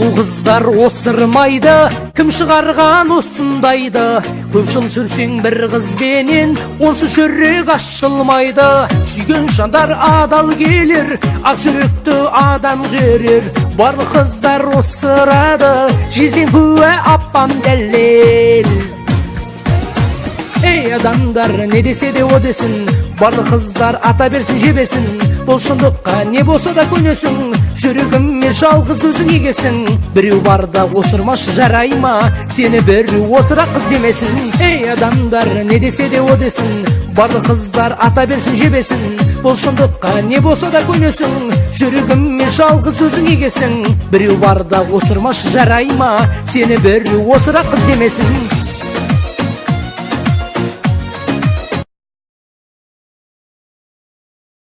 Сұлу қыздар осырмайды, кім шығарған осындайды? Көп жыл жүрсең бір қызбенен, онсыз жүрек ашылмайды. Сүйген жандар адал келер, ақ жүректі адам керер. Барлық қыздар осырады, жезден куә апам дәлел. Ей адамдар, не десе де о десін, барлық қыздар ата берсін жебесін. Бұл шындыққа не болса да көнесің, жүрегіме жалғыз өзің егесің. Біреу барда осырмашы жарай ма, сені біреу осыра қыз демесін. Ей адамдар, не десе де о десін, барлық қыздар ата берсін жебесін. Бұл шындыққа не болса да көнесің, жүрегіме жалғыз өзің егесің. Біреу барда осырмашы жарай ма, сені біреу осыра қыз демесін.